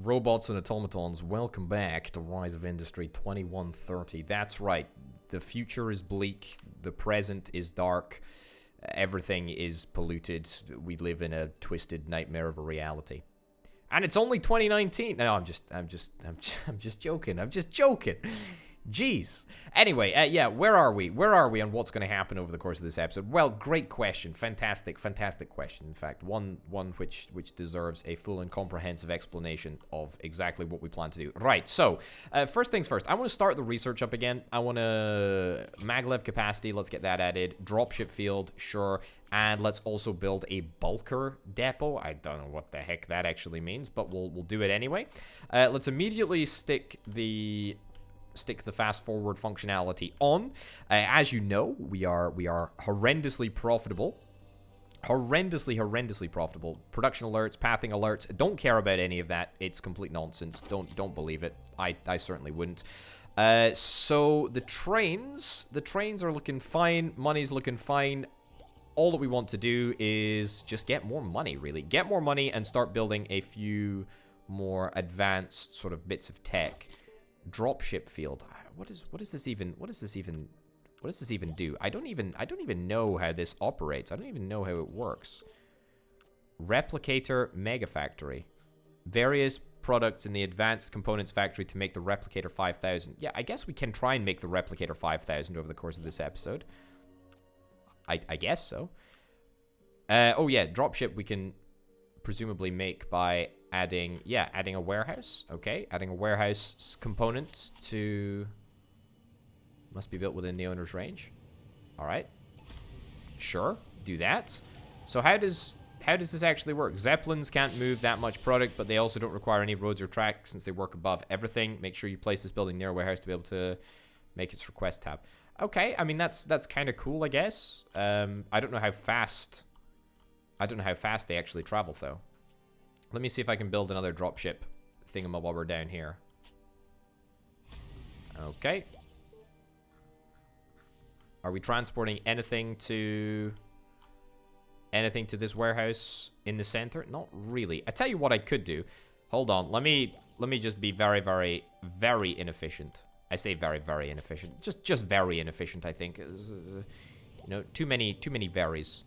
Robots and automatons, welcome back to Rise of Industry 2130. That's right. The future is bleak. The present is dark. Everything is polluted. We live in a twisted nightmare of a reality. And it's only 2019. No, I'm just joking. I'm just joking. Jeez. Anyway, yeah, where are we? Where are we and what's going to happen over the course of this episode? Well, great question. Fantastic question. In fact, one which deserves a full and comprehensive explanation of exactly what we plan to do. Right, so, first things first. I want to start the research up again. I want to maglev capacity. Let's get that added. Dropship field, sure. And let's also build a bulker depot. I don't know what the heck that actually means, but we'll do it anyway. Let's immediately stick the fast forward functionality on. As you know, we are horrendously profitable. Horrendously profitable. Production alerts, pathing alerts. Don't care about any of that. It's complete nonsense. Don't believe it. I certainly wouldn't. So the trains are looking fine. Money's looking fine. All that we want to do is just get more money, really. Get more money and start building a few more advanced sort of bits of tech. Dropship field. What does this even do? I don't even know how this operates. I don't even know how it works. Replicator mega factory. Various products in the advanced components factory to make the replicator 5000. Yeah, I guess we can try and make the replicator 5000 over the course of this episode. I guess so. Oh yeah, dropship we can presumably make by adding a warehouse. Okay, adding a warehouse component to must be built within the owner's range. All right, sure, do that. So how does this actually work? Zeppelins can't move that much product, but they also don't require any roads or tracks since they work above everything. Make sure you place this building near a warehouse to be able to make its request tab. Okay, I mean that's kind of cool, I guess. I don't know how fast they actually travel though. Let me see if I can build another dropship thingamabobber down here. Okay. Are we transporting anything to this warehouse in the center? Not really. I tell you what I could do. Hold on. Let me just be very, very, very inefficient. I say very, very inefficient. Just very inefficient, I think. You know, too many varies.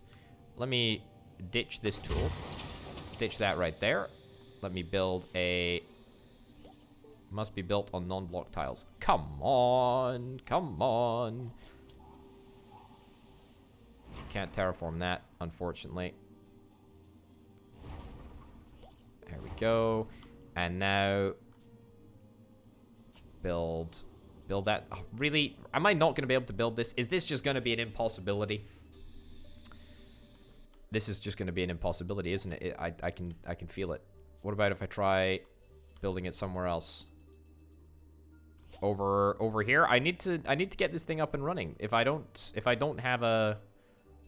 Let me ditch this tool. Ditch that right there. Let me build a... Must be built on non-block tiles. Come on. Come on. Can't terraform that, unfortunately. There we go. And now... Build that. Oh, really? Am I not going to be able to build this? Is this just going to be an impossibility? This is just going to be an impossibility, isn't it? I can feel it. What about if I try building it somewhere else? Over here? I need to get this thing up and running. If I don't have an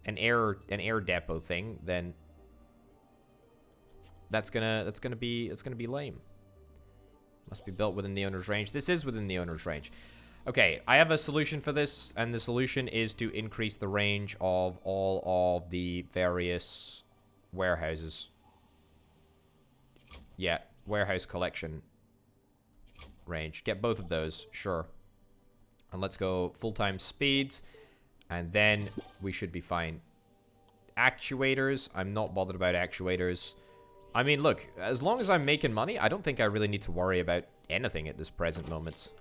air depot thing, then that's gonna be lame. Must be built within the owner's range. This is within the owner's range. Okay, I have a solution for this, and the solution is to increase the range of all of the various warehouses. Yeah, warehouse collection range. Get both of those, sure. And let's go full-time speeds, and then we should be fine. Actuators, I'm not bothered about actuators. I mean, look, as long as I'm making money, I don't think I really need to worry about anything at this present moment.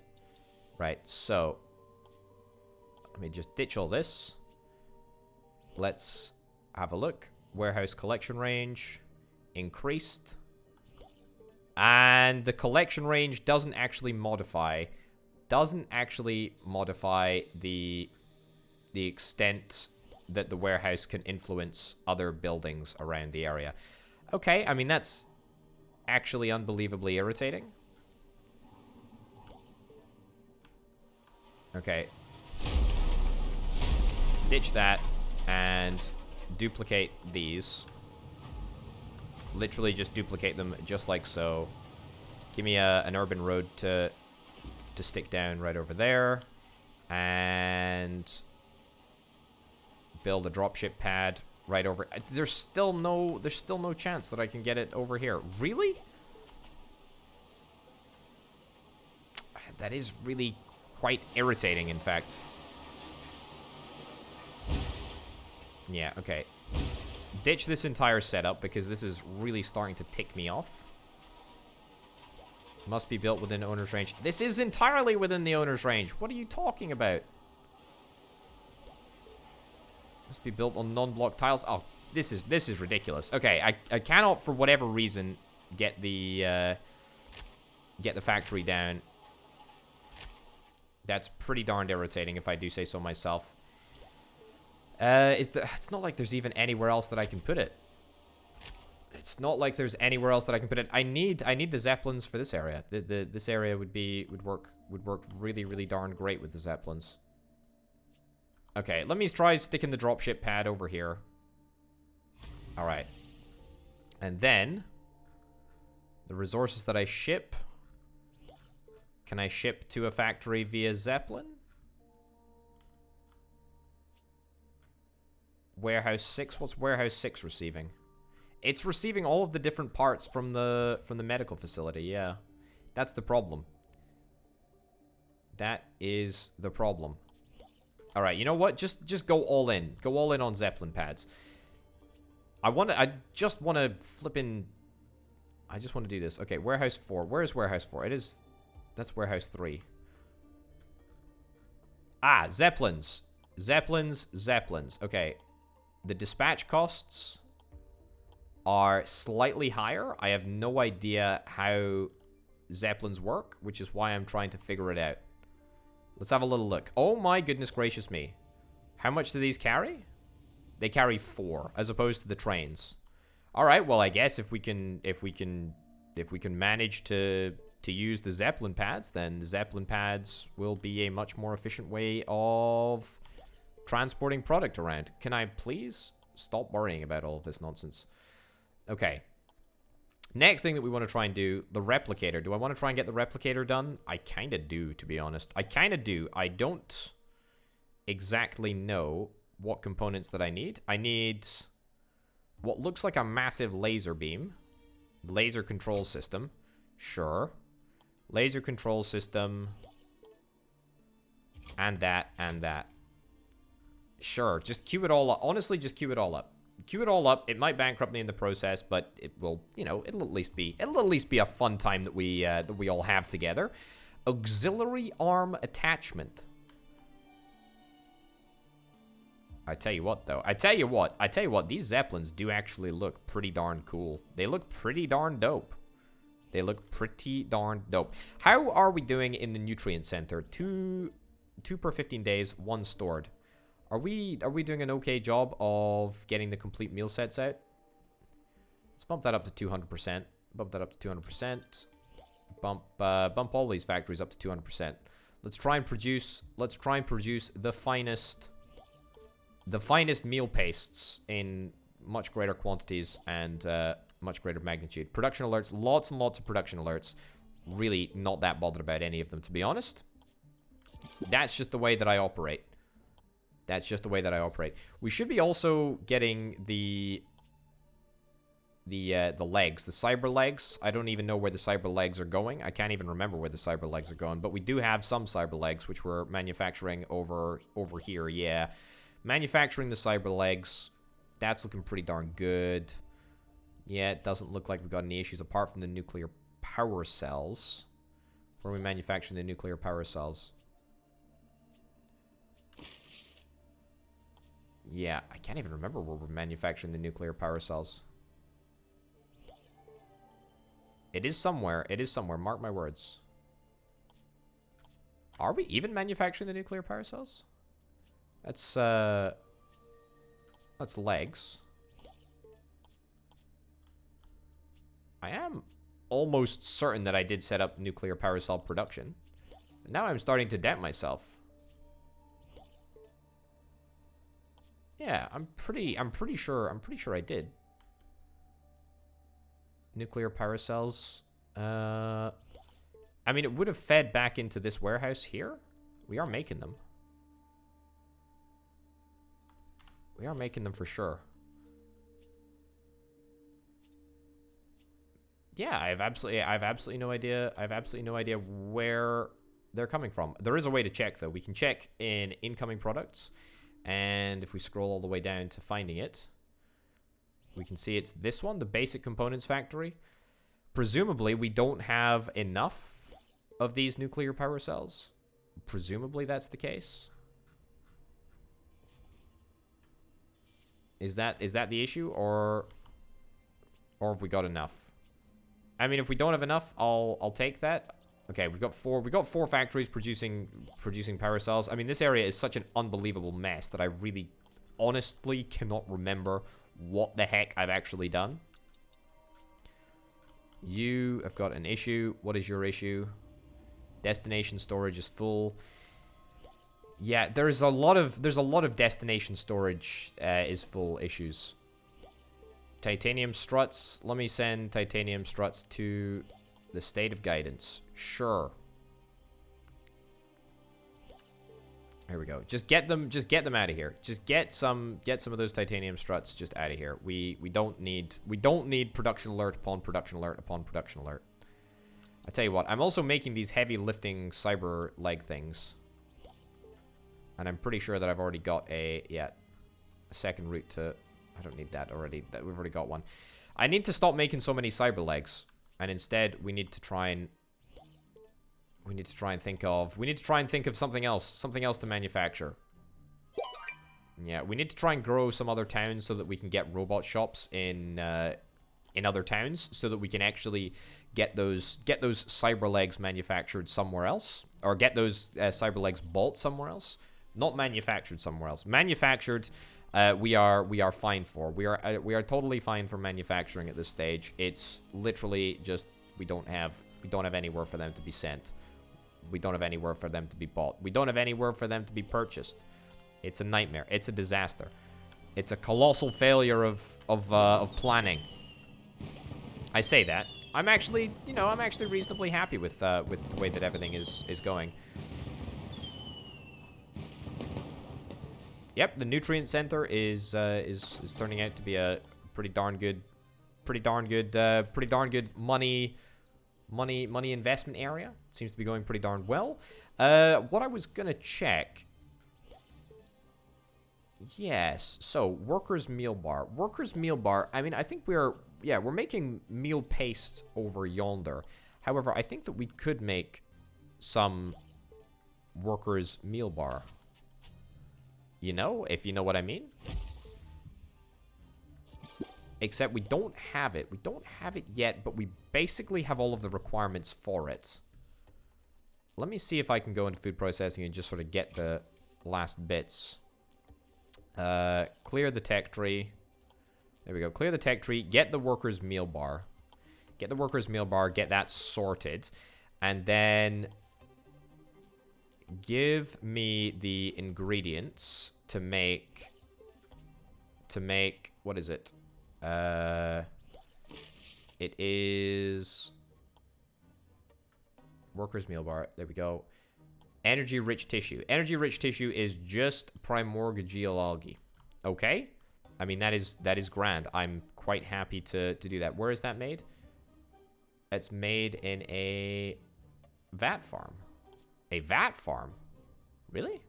Right, so let me just ditch all this. Let's have a look. Warehouse collection range increased. And the collection range doesn't actually modify the extent that the warehouse can influence other buildings around the area. Okay, I mean, that's actually unbelievably irritating. Okay. Ditch that and duplicate these. Literally just duplicate them just like so. Give me an urban road to stick down right over there. And build a dropship pad right over. There's still no chance that I can get it over here. Really? That is really quite irritating, in fact. Yeah, okay. Ditch this entire setup because this is really starting to tick me off. Must be built within owner's range. This is entirely within the owner's range. What are you talking about? Must be built on non-block tiles. Oh, this is ridiculous. Okay, I cannot for whatever reason get the factory down. That's pretty darned irritating if I do say so myself. It's not like there's even anywhere else that I can put it. It's not like there's anywhere else that I can put it. I need the Zeppelins for this area. This area would work really, really darn great with the Zeppelins. Okay, let me try sticking the dropship pad over here. Alright. And then the resources that I ship. Can I ship to a factory via Zeppelin? Warehouse 6? What's Warehouse 6 receiving? It's receiving all of the different parts from the medical facility, yeah. That's the problem. That is the problem. Alright, you know what? Just go all in. Go all in on Zeppelin pads. I just want to do this. Okay, Warehouse 4. Where is Warehouse 4? That's Warehouse 3. Ah, Zeppelins. Zeppelins. Okay. The dispatch costs are slightly higher. I have no idea how Zeppelins work, which is why I'm trying to figure it out. Let's have a little look. Oh my goodness gracious me. How much do these carry? They carry 4, as opposed to the trains. Alright, well I guess if we can manage to use the Zeppelin pads, then the Zeppelin pads will be a much more efficient way of transporting product around. Can I please stop worrying about all of this nonsense? Okay. Next thing that we want to try and do, the replicator. Do I want to try and get the replicator done? I kind of do, to be honest. I kind of do. I don't exactly know what components that I need. I need what looks like a massive laser beam. Laser control system. Sure. Laser control system. And that, and that. Sure, just queue it all up. Honestly, just queue it all up. Queue it all up. It might bankrupt me in the process, but it will, you know, it'll at least be a fun time that we all have together. Auxiliary arm attachment. I tell you what, though. I tell you what. These Zeppelins do actually look pretty darn cool. They look pretty darn dope. How are we doing in the nutrient center? 2 per 15 days, 1 stored. Are we doing an okay job of getting the complete meal sets out? Let's bump that up to 200%. Bump all these factories up to 200%. Let's try and produce the finest meal pastes in much greater quantities and much greater magnitude. Production alerts, lots and lots of production alerts. Really not that bothered about any of them, to be honest. That's just the way that I operate. We should be also getting the legs, the cyber legs. I don't even know where the cyber legs are going. I can't even remember where the cyber legs are going, but we do have some cyber legs, which we're manufacturing over here, yeah. Manufacturing the cyber legs, that's looking pretty darn good. Yeah, it doesn't look like we've got any issues apart from the nuclear power cells. Where are we manufacturing the nuclear power cells? Yeah, I can't even remember where we're manufacturing the nuclear power cells. It is somewhere. Mark my words. Are we even manufacturing the nuclear power cells? That's legs. I am almost certain that I did set up nuclear power cell production. But now I'm starting to doubt myself. Yeah, I'm pretty sure I did. Nuclear power cells. I mean, it would have fed back into this warehouse here. We are making them. We are making them for sure. Yeah, I have absolutely no idea. I have absolutely no idea where they're coming from. There is a way to check, though. We can check in incoming products, and if we scroll all the way down to finding it, we can see it's this one, the basic components factory. Presumably, we don't have enough of these nuclear power cells. Presumably, that's the case. Is that the issue, or have we got enough? I mean, if we don't have enough, I'll take that. Okay, we've got four factories producing power cells. I mean, this area is such an unbelievable mess that I really honestly cannot remember what the heck I've actually done. You have got an issue. What is your issue? Destination storage is full. Yeah, there's a lot of destination storage is full issues. Titanium struts. Let me send titanium struts to the state of guidance. Sure. Here we go. Just get them out of here. Just get some of those titanium struts just out of here. We don't need production alert upon production alert upon production alert. I tell you what, I'm also making these heavy lifting cyber leg things. And I'm pretty sure that I've already got a second route to. I don't need that already. We've already got one. I need to stop making so many cyber legs, and instead we need to try and think of something else to manufacture. Yeah, we need to try and grow some other towns so that we can get robot shops in other towns, so that we can actually get those cyber legs manufactured somewhere else, or get those cyber legs bought somewhere else. Not manufactured somewhere else. Manufactured, we are fine for. We are totally fine for manufacturing at this stage. It's literally just we don't have anywhere for them to be sent. We don't have anywhere for them to be bought. We don't have anywhere for them to be purchased. It's a nightmare. It's a disaster. It's a colossal failure of planning. I say that. I'm actually reasonably happy with the way that everything is going. Yep, the nutrient center is turning out to be a pretty darn good money investment area. Seems to be going pretty darn well. What I was gonna check. Yes, so workers' meal bar. Workers' meal bar. I mean, I think we're making meal paste over yonder. However, I think that we could make some workers' meal bar. You know, if you know what I mean. Except we don't have it. We don't have it yet, but we basically have all of the requirements for it. Let me see if I can go into food processing and just sort of get the last bits. Clear the tech tree. There we go. Clear the tech tree. Get the workers' meal bar. Get the workers' meal bar. Get that sorted. And then give me the ingredients to make what is it? It is workers' meal bar. There we go. Energy-rich tissue. Energy-rich tissue is just primordial algae. Okay? I mean, that is grand. I'm quite happy to do that. Where is that made? It's made in a vat farm. A vat farm? Really?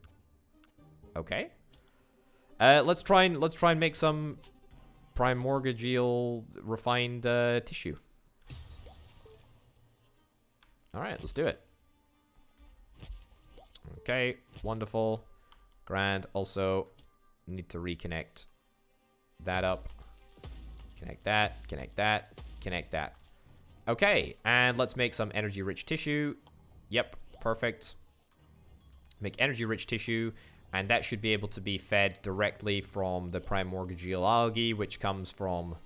Okay. Let's try and make some primordial refined tissue. All right, let's do it. Okay, wonderful, grand. Also, need to reconnect that up. Connect that. Connect that. Connect that. Okay, and let's make some energy-rich tissue. Yep, perfect. Make energy-rich tissue, and that should be able to be fed directly from the primordial algae, which comes from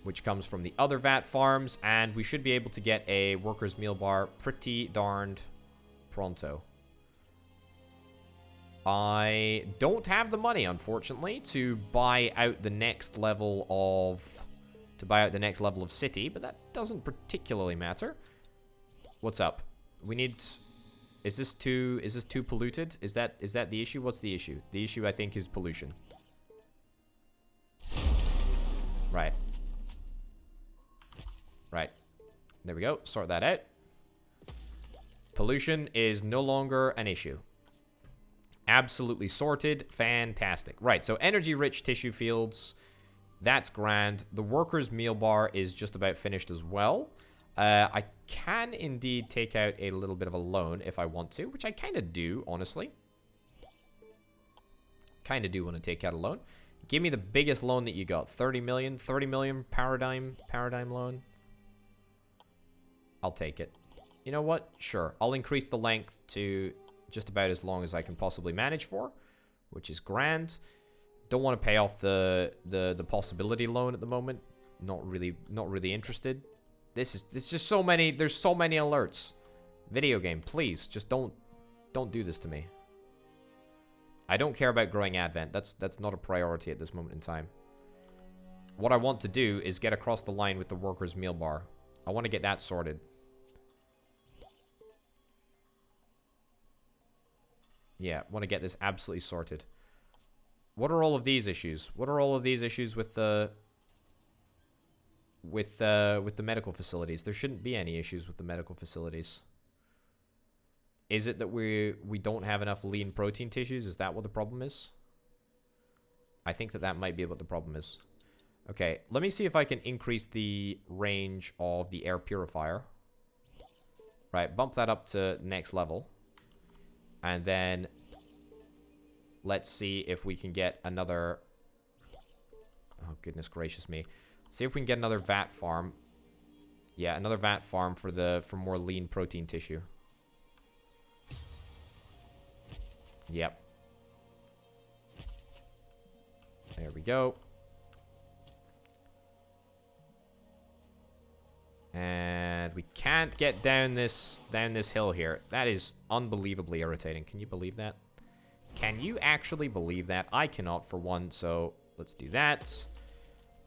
the other vat farms, and we should be able to get a workers' meal bar pretty darned pronto. I don't have the money, unfortunately, to buy out the next level of city, but that doesn't particularly matter. What's up? We need. Is this too polluted? Is that the issue? What's the issue? The issue, I think, is pollution. Right. Right. There we go. Sort that out. Pollution is no longer an issue. Absolutely sorted. Fantastic. Right, so energy-rich tissue fields. That's grand. The workers' meal bar is just about finished as well. I can indeed take out a little bit of a loan if I want to, which I kind of do, honestly. Kind of do want to take out a loan. Give me the biggest loan that you got. 30 million. 30 million paradigm loan. I'll take it. You know what? Sure. I'll increase the length to just about as long as I can possibly manage for, which is grand. Don't want to pay off the possibility loan at the moment. Not really interested. It's just so many. There's so many alerts. Video game, please, just don't do this to me. I don't care about growing Advent. That's not a priority at this moment in time. What I want to do is get across the line with the workers' meal bar. I want to get that sorted. Yeah, want to get this absolutely sorted. What are all of these issues? What are all of these issues with the medical facilities? There shouldn't be any issues with the medical facilities. Is it that we don't have enough lean protein tissues? Is that what the problem is? I think that might be what the problem is. Okay, let me see if I can increase the range of the air purifier. Right, bump that up to next level. And then let's see if we can get another... Oh, goodness gracious me. See if we can get another vat farm. Yeah, another vat farm for more lean protein tissue. Yep. There we go. And we can't get down this hill here. That is unbelievably irritating. Can you believe that? Can you actually believe that? I cannot for one, so let's do that.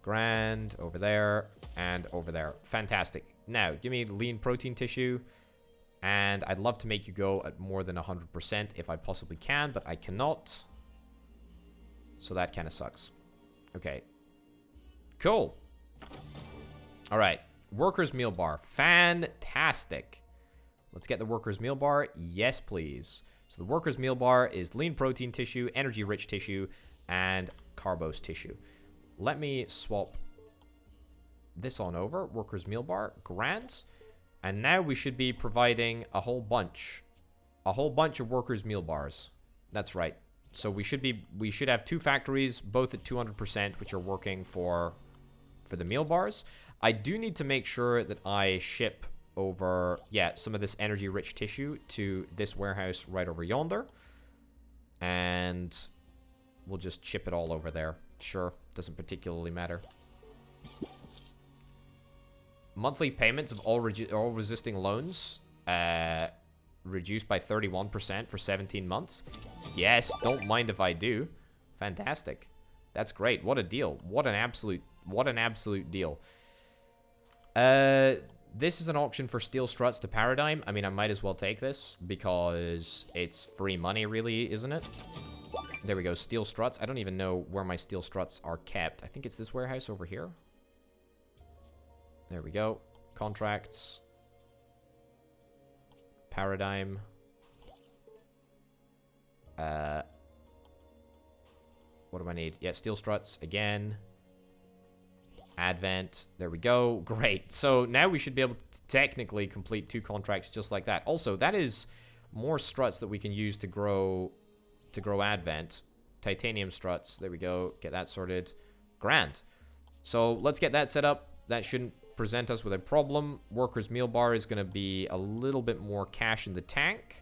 Grand, over there, and over there. Fantastic. Now, give me lean protein tissue. And I'd love to make you go at more than 100% if I possibly can, but I cannot. So that kind of sucks. Okay. Cool. All right. Workers' meal bar. Fantastic. Let's get the workers' meal bar. Yes, please. So the workers' meal bar is lean protein tissue, energy-rich tissue, and carbose tissue. Let me swap this on over. Workers' meal bar. Grand. And now we should be providing a whole bunch of workers' meal bars. That's right. So we should have 2 factories, both at 200%, which are working for the meal bars. I do need to make sure that I ship over, yeah, some of this energy-rich tissue to this warehouse right over yonder. And we'll just ship it all over there. Sure, doesn't particularly matter. Monthly payments of all resisting loans reduced by 31% for 17 months. Yes, don't mind if I do. Fantastic. That's great. What a deal. What an absolute deal. This is an auction for steel struts to Paradigm. I mean, I might as well take this because it's free money, really, isn't it? There we go. Steel struts. I don't even know where my steel struts are kept. I think it's this warehouse over here. There we go. Contracts. Paradigm. What do I need? Yeah, steel struts again. Advent. There we go. Great. So now we should be able to technically complete 2 contracts just like that. Also, that is more struts that we can use to grow Advent. Titanium struts. There we go. Get that sorted. Grand. So let's get that set up. That shouldn't present us with a problem. Workers' meal bar is going to be a little bit more cash in the tank.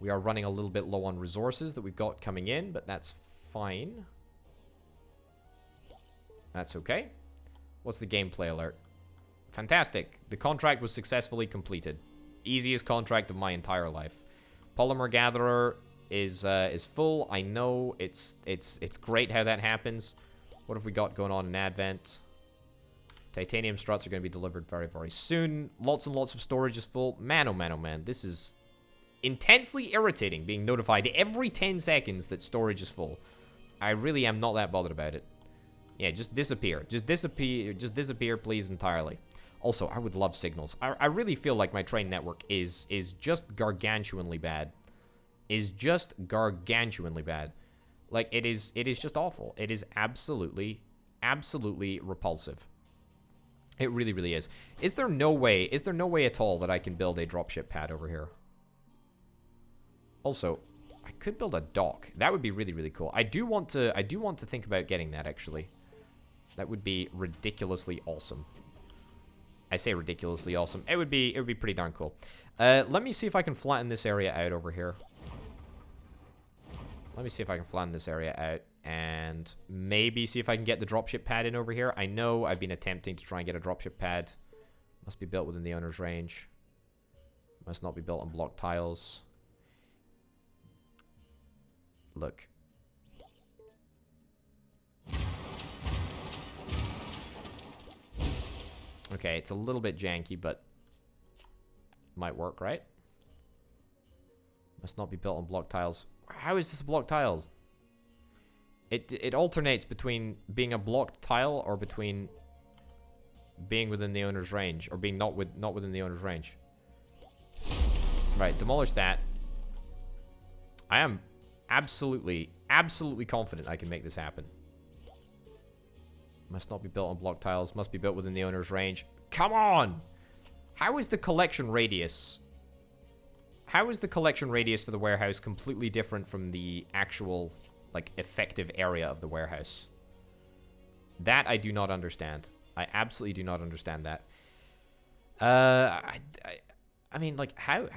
We are running a little bit low on resources that we've got coming in, but that's fine. That's okay. What's the gameplay alert? Fantastic. The contract was successfully completed. Easiest contract of my entire life. Polymer gatherer is full. I know it's great how that happens. What have we got going on in Advent? Titanium struts are going to be delivered very, very soon. Lots and lots of storage is full. Man, oh man, oh man. This is intensely irritating being notified every 10 seconds that storage is full. I really am not that bothered about it. Yeah, just disappear. Just disappear, please, entirely. Also, I would love signals. I really feel like my train network is just gargantuanly bad. Is just gargantuanly bad. Like, it is just awful. It is absolutely repulsive. It really, really is. Is there no way at all that I can build a dropship pad over here? Also, I could build a dock. That would be really, really cool. I do want to think about getting that, actually. That would be ridiculously awesome. I say ridiculously awesome. It would be pretty darn cool. Let me see if I can flatten this area out over here. Let me see if I can flatten this area out and maybe see if I can get the dropship pad in over here. I know I've been attempting to try and get a dropship pad. Must be built within the owner's range. Must not be built on block tiles. Look. Okay, it's a little bit janky, but might work, right? Must not be built on block tiles. How is this block tiles? It alternates between being a blocked tile or between being within the owner's range or being not within the owner's range. Right, demolish that. I am absolutely confident I can make this happen. Must not be built on block tiles. Must be built within the owner's range. Come on! How is the collection radius? How is the collection radius for the warehouse completely different from the actual, like, effective area of the warehouse? That I do not understand. I absolutely do not understand that. I mean, like, how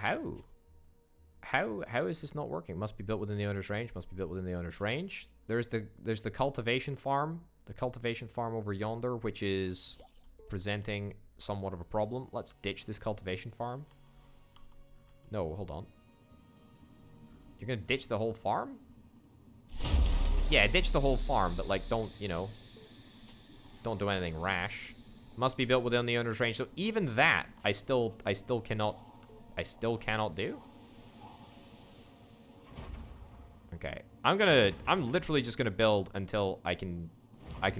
is this not working? Must be built within the owner's range. Must be built within the owner's range. There's the cultivation farm. The cultivation farm over yonder, which is presenting somewhat of a problem. Let's ditch this cultivation farm. No, hold on. You're gonna ditch the whole farm? Yeah, ditch the whole farm, but like don't do anything rash. Must be built within the owner's range. So even that I still cannot do. Okay. I'm literally just gonna build until I can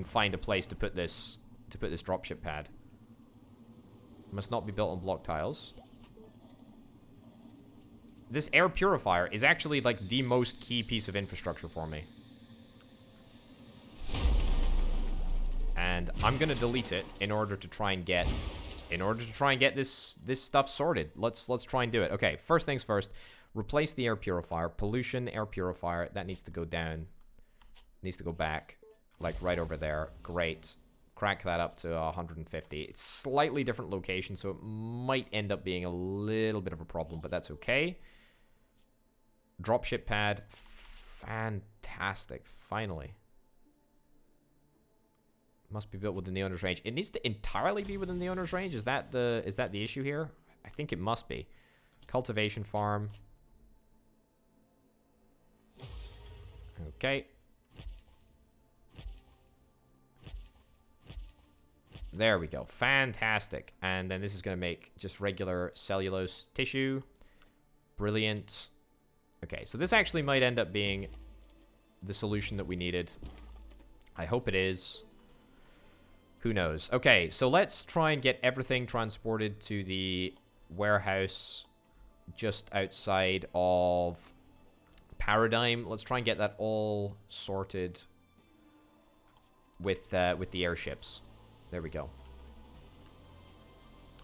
find a place to put this dropship pad. Must not be built on block tiles. This air purifier is actually like the most key piece of infrastructure for me. And I'm gonna delete it in order to try and get this stuff sorted. Let's try and do it. Okay, first things first. Replace the air purifier. Pollution, air purifier. That needs to go down. Needs to go back. Like right over there. Great. Crack that up to 150. It's slightly different location, so it might end up being a little bit of a problem, but that's okay. Dropship pad. Fantastic. Finally. Must be built within the owner's range. It needs to entirely be within the owner's range. Is that the issue here? I think it must be. Cultivation farm. Okay. There we go. Fantastic. And then this is going to make just regular cellulose tissue. Brilliant. Okay, so this actually might end up being the solution that we needed. I hope it is. Who knows? Okay, so let's try and get everything transported to the warehouse just outside of Paradigm. Let's try and get that all sorted with the airships. There we go.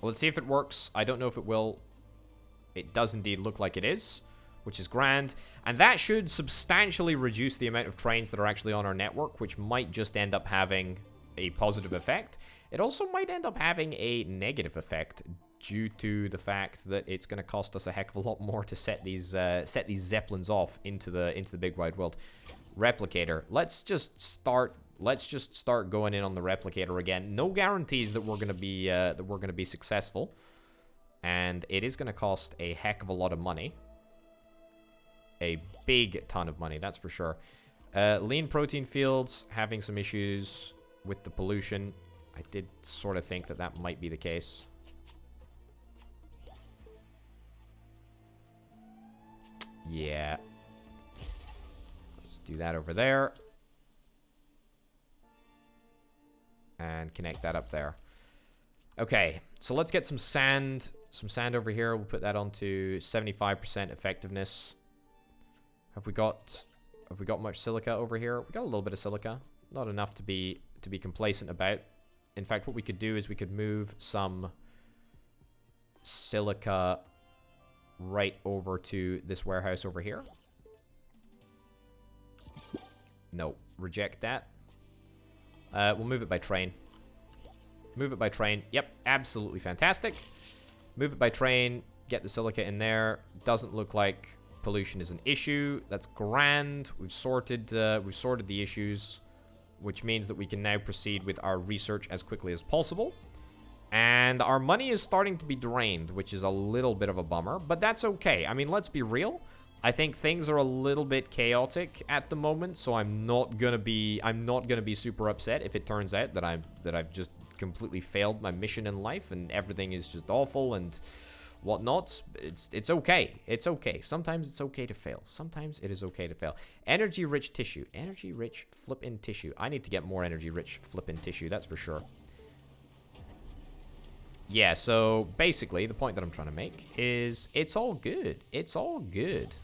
Let's see if it works. I don't know if it will. It does indeed look like it is, which is grand. And that should substantially reduce the amount of trains that are actually on our network, which might just end up having a positive effect. It also might end up having a negative effect due to the fact that it's going to cost us a heck of a lot more to set these zeppelins off into the big wide world. Replicator. Let's just start going in on the replicator again. No guarantees that we're going to be successful, and it is going to cost a heck of a lot of money. A big ton of money, that's for sure. Lean protein fields having some issues with the pollution. I did sort of think that might be the case. Yeah. Let's do that over there. And connect that up there. Okay, so let's get some sand. Some sand over here. We'll put that onto 75% effectiveness. Have we got much silica over here? We got a little bit of silica. Not enough to be complacent about. In fact, what we could do is we could move some silica right over to this warehouse over here. No, reject that. We'll move it by train. Move it by train. Yep, absolutely fantastic. Move it by train. Get the silica in there. Doesn't look like pollution is an issue. That's grand. We've sorted the issues, which means that we can now proceed with our research as quickly as possible. And our money is starting to be drained, which is a little bit of a bummer, but that's okay. I mean, let's be real. I think things are a little bit chaotic at the moment, so I'm not gonna be super upset if it turns out that I've just completely failed my mission in life and everything is just awful and whatnot. It's okay. It's okay. Sometimes it's okay to fail. Sometimes it is okay to fail. Energy-rich tissue. Energy-rich flip-in tissue. I need to get more energy-rich flip-in tissue, that's for sure. Yeah, so basically the point that I'm trying to make is it's all good. It's all good.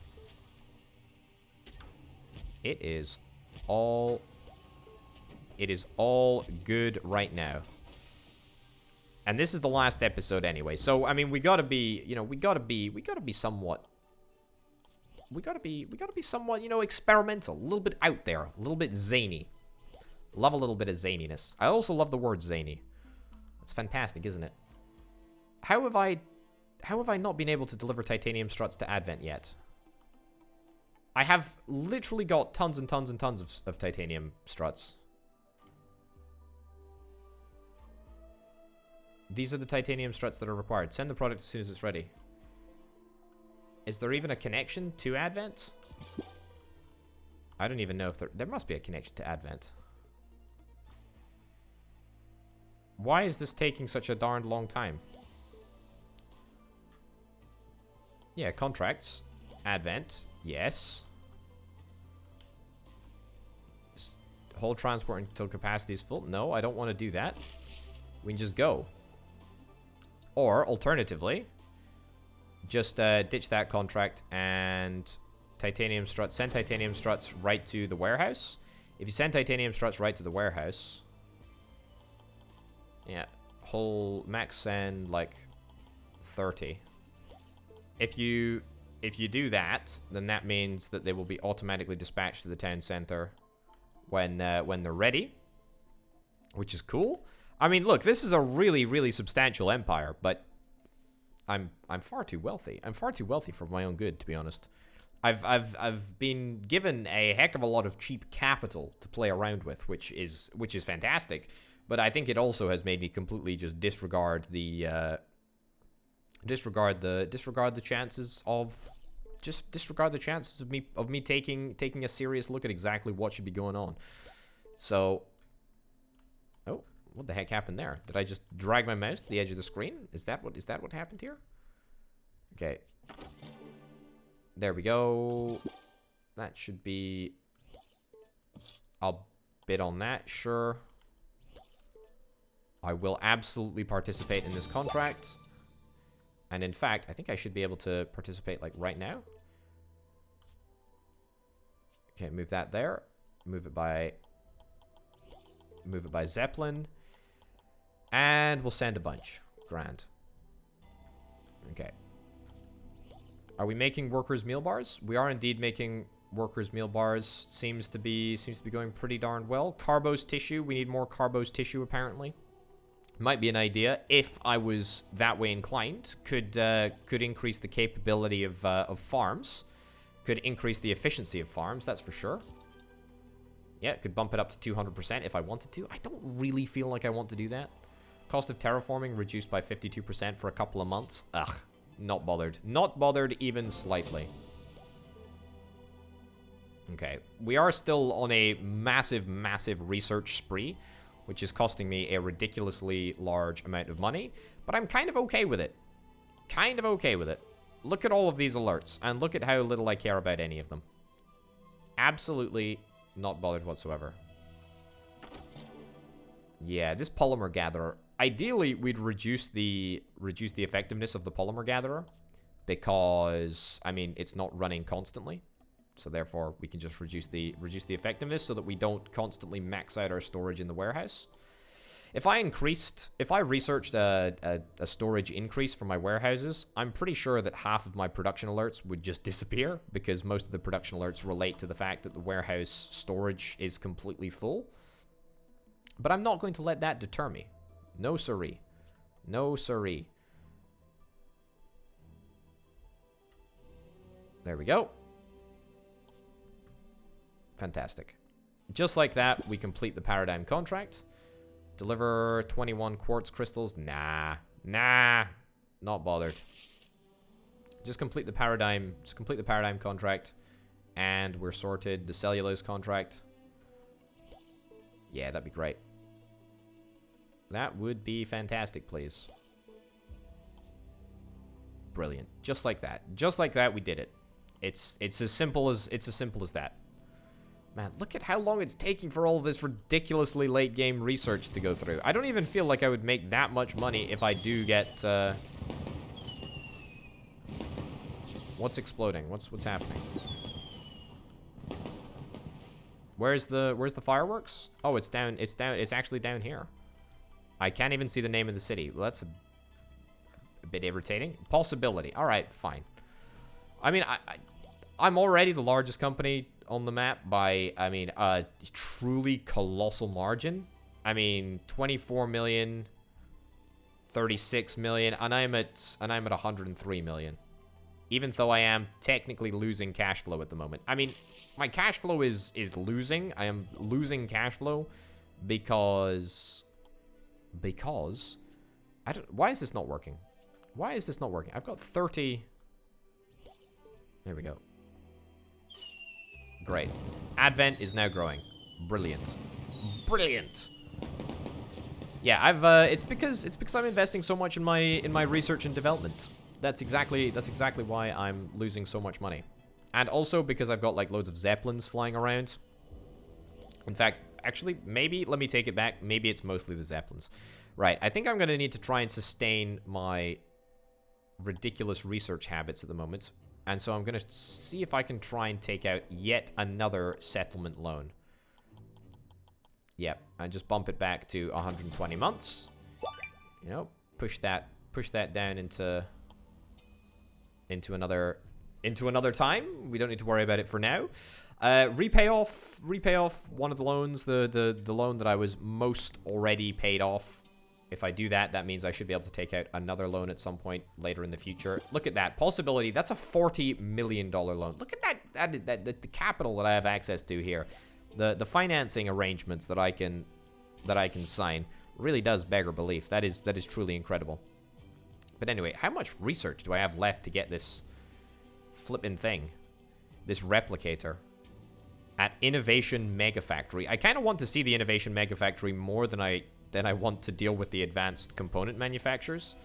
It is all good right now. And this is the last episode anyway. So I mean, we gotta be, you know, we gotta be somewhat, you know, experimental, a little bit out there, a little bit zany. Love a little bit of zaniness. I also love the word zany. It's fantastic, isn't it? How have I not been able to deliver titanium struts to Advent yet? I have literally got tons and tons and tons of titanium struts. These are the titanium struts that are required. Send the product as soon as it's ready. Is there even a connection to Advent? I don't even know if there must be a connection to Advent. Why is this taking such a darned long time? Yeah, contracts. Advent. Yes. Hold transport until capacity is full. No, I don't want to do that. We can just go. Or, alternatively, just ditch that contract and titanium struts. Send titanium struts right to the warehouse. If you send titanium struts right to the warehouse... Yeah, whole max send, like, 30. If you do that, then that means that they will be automatically dispatched to the town center when they're ready, which is cool. I mean, look, this is a really, really substantial empire, but I'm far too wealthy. I'm far too wealthy for my own good, to be honest. I've been given a heck of a lot of cheap capital to play around with, which is fantastic. But I think it also has made me completely just disregard the chances of me taking a serious look at exactly what should be going on. So, oh, what the heck happened there? Did I just drag my mouse to the edge of the screen? Is that what happened here? Okay. There we go. That should be... I'll bid on that, sure. I will absolutely participate in this contract. And in fact, I think I should be able to participate, like, right now. Okay, move that there. Move it by Zeppelin. And we'll send a bunch. Grand. Okay. Are we making workers' meal bars? We are indeed making workers' meal bars. Seems to be going pretty darn well. Carbose tissue. We need more carbose tissue, apparently. Might be an idea if I was that way inclined. Could increase the capability of farms. Could increase the efficiency of farms, that's for sure. Yeah, could bump it up to 200% if I wanted to. I don't really feel like I want to do that. Cost of terraforming reduced by 52% for a couple of months. Ugh, not bothered. Not bothered even slightly. Okay, we are still on a massive, massive research spree, which is costing me a ridiculously large amount of money, but I'm kind of okay with it. Kind of okay with it. Look at all of these alerts, and look at how little I care about any of them. Absolutely not bothered whatsoever. Yeah, this polymer gatherer Ideally, we'd reduce the effectiveness of the polymer gatherer because, I mean, it's not running constantly. So therefore, we can just reduce the effectiveness so that we don't constantly max out our storage in the warehouse. If I researched a storage increase for my warehouses, I'm pretty sure that half of my production alerts would just disappear because most of the production alerts relate to the fact that the warehouse storage is completely full. But I'm not going to let that deter me. No siree. No siree. There we go. Fantastic. Just like that, we complete the paradigm contract. Deliver 21 quartz crystals. Nah. Not bothered. Just complete the paradigm contract. And we're sorted. The cellulose contract. Yeah, that'd be great. That would be fantastic, please. Brilliant. Just like that. Just like that, we did it. It's as simple as that. Man, look at how long it's taking for all this ridiculously late game research to go through. I don't even feel like I would make that much money if I do get What's exploding? What's happening? Where's the fireworks? Oh, it's down. It's actually down here. I can't even see the name of the city. Well, that's a bit irritating. Possibility. All right, fine. I mean, I'm already the largest company on the map by, I mean, a truly colossal margin. I mean, 24 million, 36 million, and I'm at 103 million. Even though I am technically losing cash flow at the moment. I mean, my cash flow is losing. I am losing cash flow because I don't. Why is this not working? Why is this not working? I've got 30. There we go. Great. Advent is now growing. Brilliant. Brilliant. Yeah, it's because I'm investing so much in my research and development. That's exactly why I'm losing so much money. And also because I've got like loads of Zeppelins flying around. In fact, actually, maybe let me take it back. Maybe it's mostly the Zeppelins. Right. I think I'm going to need to try and sustain my ridiculous research habits at the moment. And so I'm going to see if I can try and take out yet another settlement loan. Yep, and just bump it back to 120 months. You know, push that down into another time. We don't need to worry about it for now. Repay off one of the loans, the loan that I was most already paid off. If I do that, that means I should be able to take out another loan at some point later in the future. Look at that possibility. That's a $40 million loan. Look at that the capital that I have access to here. The financing arrangements that I can sign really does beggar belief. That is truly incredible. But anyway, how much research do I have left to get this flippin' thing? This replicator at Innovation Megafactory. I kind of want to see the Innovation Megafactory more than I want to deal with the advanced component manufacturers.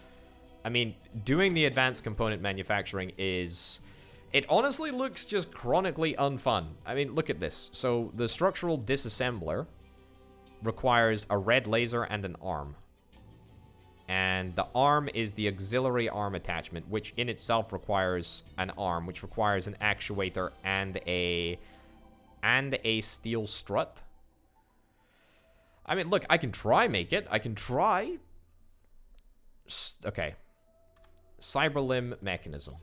I mean, doing the advanced component manufacturing it honestly looks just chronically unfun. I mean, look at this. So the structural disassembler requires a red laser and an arm. And the arm is the auxiliary arm attachment, which in itself requires an arm, which requires an actuator and a steel strut. I mean, look, I can try make it. I can try. Okay. Cyberlimb mechanism.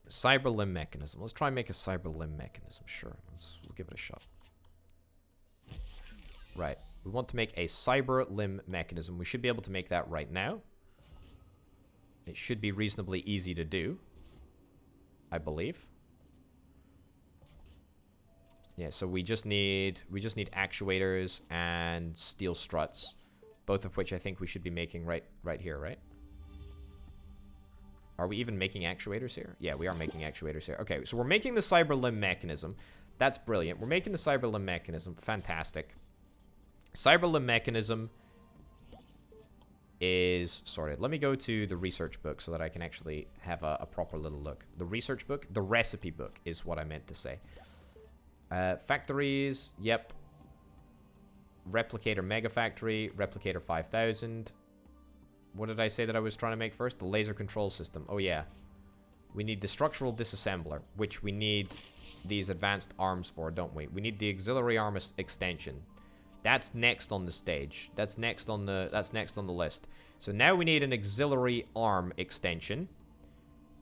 Cyberlimb mechanism. Let's try and make a cyberlimb mechanism. Sure. We'll give it a shot. Right. We want to make a cyberlimb mechanism. We should be able to make that right now. It should be reasonably easy to do, I believe. Yeah, so we just need actuators and steel struts, both of which I think we should be making right here, right? Are we even making actuators here? Yeah, we are making actuators here. Okay, so we're making the cyberlimb mechanism. That's brilliant. We're making the cyberlimb mechanism. Fantastic. Cyberlimb mechanism is sorted. Let me go to the research book so that I can actually have a proper little look. The research book? The recipe book is what I meant to say. Factories, yep. Replicator Mega Factory, Replicator 5000. What did I say that I was trying to make first? The laser control system. Oh, yeah. We need the structural disassembler, which we need these advanced arms for, don't we? We need the auxiliary arm extension. That's next on the stage. That's next on the list. So now we need an auxiliary arm extension,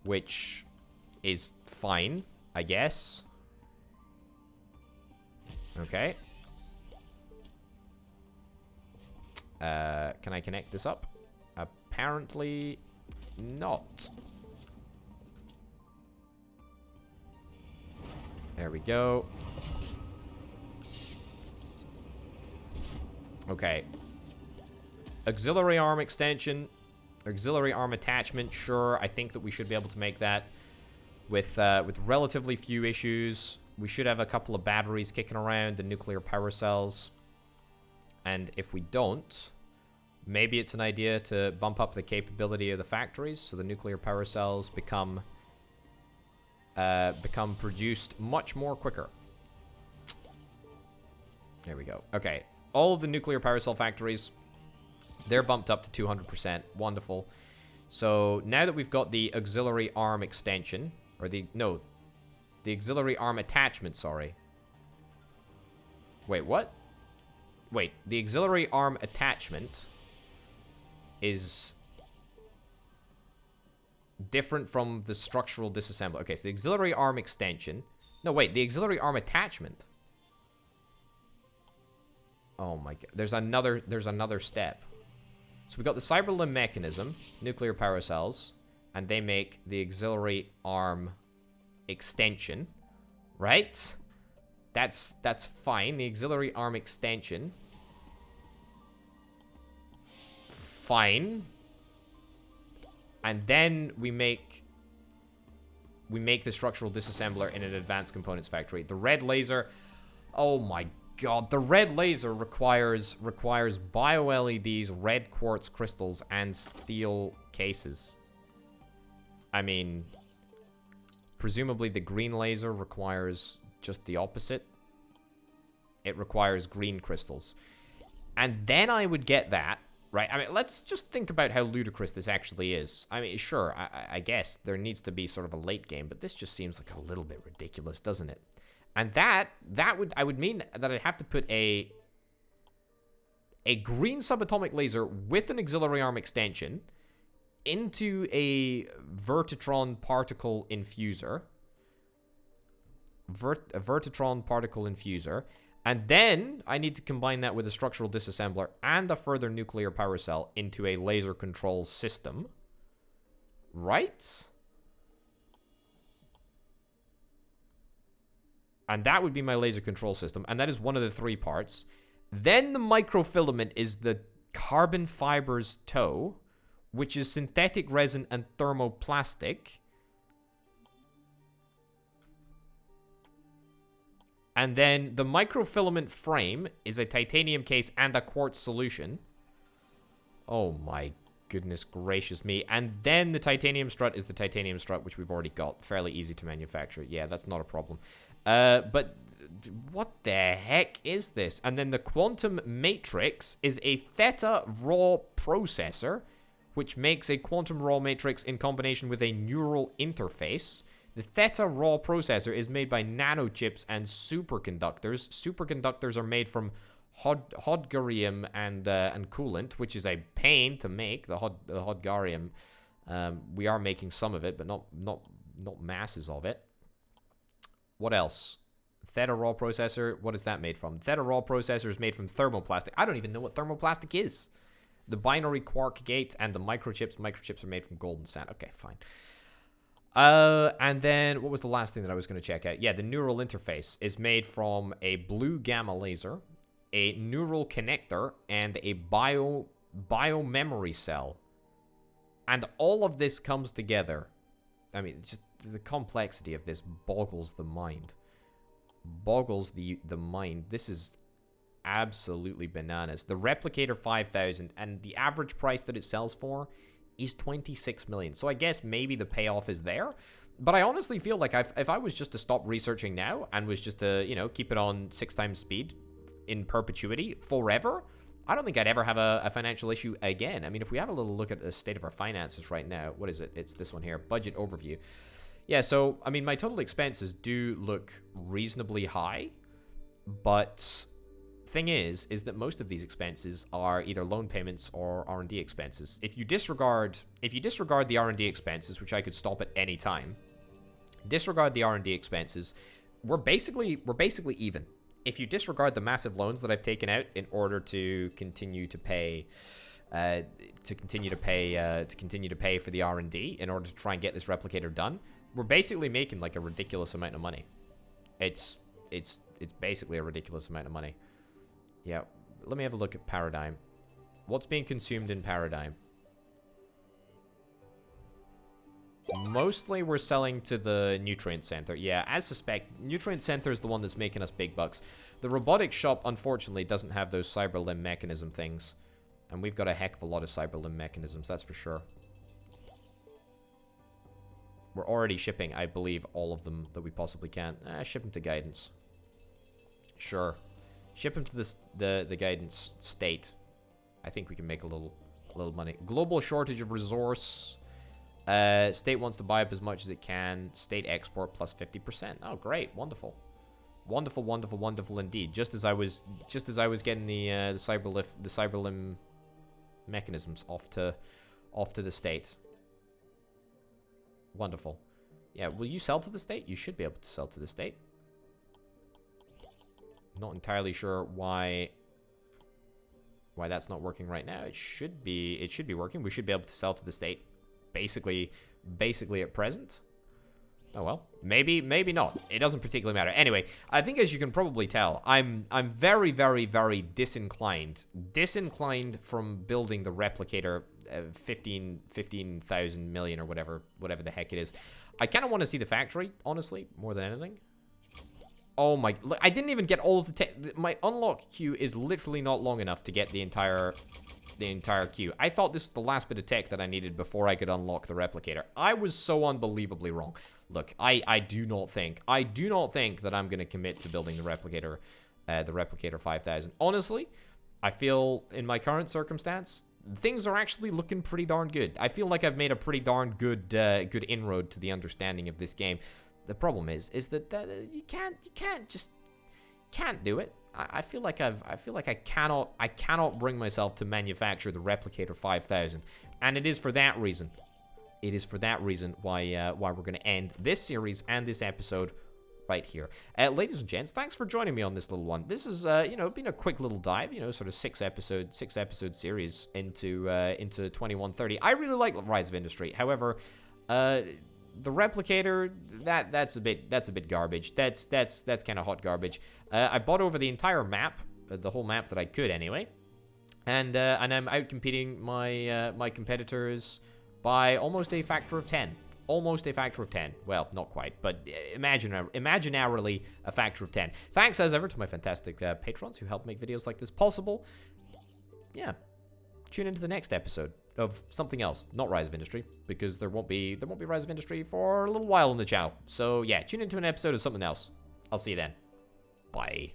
which is fine, I guess. Okay. Can I connect this up? Apparently not. There we go. Okay. Auxiliary arm extension. Auxiliary arm attachment. Sure, I think that we should be able to make that with relatively few issues. We should have a couple of batteries kicking around, the nuclear power cells. And if we don't, maybe it's an idea to bump up the capability of the factories so the nuclear power cells become produced much more quicker. There we go. Okay. All of the nuclear power cell factories, they're bumped up to 200%. Wonderful. So now that we've got the auxiliary arm extension, or the auxiliary arm attachment, sorry. Wait, what? Wait, the auxiliary arm attachment is different from the structural disassembly. Okay, so the auxiliary arm extension. No, wait, the auxiliary arm attachment. Oh my god. There's another step. So we got the cyberlimb mechanism, nuclear power cells, and they make the auxiliary arm extension, right? That's fine. The auxiliary arm extension. Fine. And then we make the structural disassembler in an advanced components factory. The red laser. Oh my god, the red laser requires bio-LEDs, red quartz crystals, and steel cases. I mean, presumably the green laser requires just the opposite. It requires green crystals. And then I would get that, right? I mean, let's just think about how ludicrous this actually is. I mean, sure, I guess there needs to be sort of a late game, but this just seems like a little bit ridiculous, doesn't it? And I would mean that I'd have to put a green subatomic laser with an auxiliary arm extension into a Vertitron particle infuser. A Vertitron particle infuser. And then I need to combine that with a structural disassembler and a further nuclear power cell into a laser control system. Right? And that would be my laser control system. And that is one of the three parts. Then the microfilament is the carbon fibers tow, which is synthetic resin and thermoplastic. And then the microfilament frame is a titanium case and a quartz solution. Oh my goodness gracious me. And then the titanium strut is the titanium strut, which we've already got. Fairly easy to manufacture. Yeah, that's not a problem. But what the heck is this? And then the quantum matrix is a theta raw processor, which makes a quantum raw matrix in combination with a neural interface. The theta raw processor is made by nanochips and superconductors. Superconductors are made from hodgarium and coolant, which is a pain to make. The hodgarium, we are making some of it, but not masses of it. What else? Theta raw processor. What is that made from? Theta raw processor is made from thermoplastic. I don't even know what thermoplastic is. The binary quark gate and the microchips. Microchips are made from gold and sand. Okay, fine. And then what was the last thing that I was going to check out? Yeah, the neural interface is made from a blue gamma laser, a neural connector, and a bio-memory cell. And all of this comes together. I mean, just the complexity of this boggles the mind. Boggles the mind. This is absolutely bananas. The Replicator 5000 and the average price that it sells for is 26 million. So I guess maybe the payoff is there. But I honestly feel like if I was just to stop researching now and was just to, keep it on 6 times speed, in perpetuity forever, I don't think I'd ever have a financial issue again. I mean, if we have a little look at the state of our finances right now, what is it? It's this one here, budget overview. Yeah, so, I mean, my total expenses do look reasonably high, but thing is that most of these expenses are either loan payments or R&D expenses. If you disregard the R&D expenses, which I could stop at any time, disregard the R&D expenses, we're basically even. If you disregard the massive loans that I've taken out in order to continue to pay for the R&D in order to try and get this replicator done, we're basically making like a ridiculous amount of money. It's basically a ridiculous amount of money. Yeah, let me have a look at Paradigm. What's being consumed in Paradigm? Mostly we're selling to the Nutrient Center. Yeah, as suspect, Nutrient Center is the one that's making us big bucks. The robotics shop, unfortunately, doesn't have those cyber limb mechanism things. And we've got a heck of a lot of cyber limb mechanisms, that's for sure. We're already shipping, I believe, all of them that we possibly can. Ship them to Guidance. Sure. Ship them to the Guidance state. I think we can make a little money. Global shortage of resource. State wants to buy up as much as it can. State export plus 50%. Oh, great. Wonderful. Wonderful, wonderful, wonderful indeed. Just as I was getting the cyber limb mechanisms off to the state. Wonderful. Yeah, will you sell to the state? You should be able to sell to the state. Not entirely sure why that's not working right now. It should be working. We should be able to sell to the state basically at present. Oh well, maybe not. It doesn't particularly matter. Anyway, I think as you can probably tell, I'm very, very, very disinclined from building the replicator 15,000 million or whatever the heck it is. I kind of want to see the factory, honestly, more than anything. Oh my, look, I didn't even get all of the tech. My unlock queue is literally not long enough to get the entire queue. I thought this was the last bit of tech that I needed before I could unlock the replicator. I was so unbelievably wrong. Look, I do not think that I'm going to commit to building the replicator 5000. Honestly, I feel in my current circumstance, things are actually looking pretty darn good. I feel like I've made a pretty darn good inroad to the understanding of this game. The problem is that you can't do it. I feel like I cannot bring myself to manufacture the replicator 5000, and it is for that reason. Why we're going to end this series and this episode right here. Ladies and gents, thanks for joining me on this little one. This is been a quick little dive, sort of six episode series into 2130. I really like Rise of Industry. However, the replicator, that's a bit garbage. That's kind of hot garbage. I bought over the entire map, the whole map that I could anyway, and I'm out competing my competitors by almost a factor of 10. Almost a factor of 10. Well, not quite, but imaginarily a factor of 10. Thanks as ever to my fantastic patrons who help make videos like this possible. Yeah. Tune into the next episode of something else, not Rise of Industry, because there won't be Rise of Industry for a little while on the channel. So yeah, tune into an episode of something else. I'll see you then. Bye.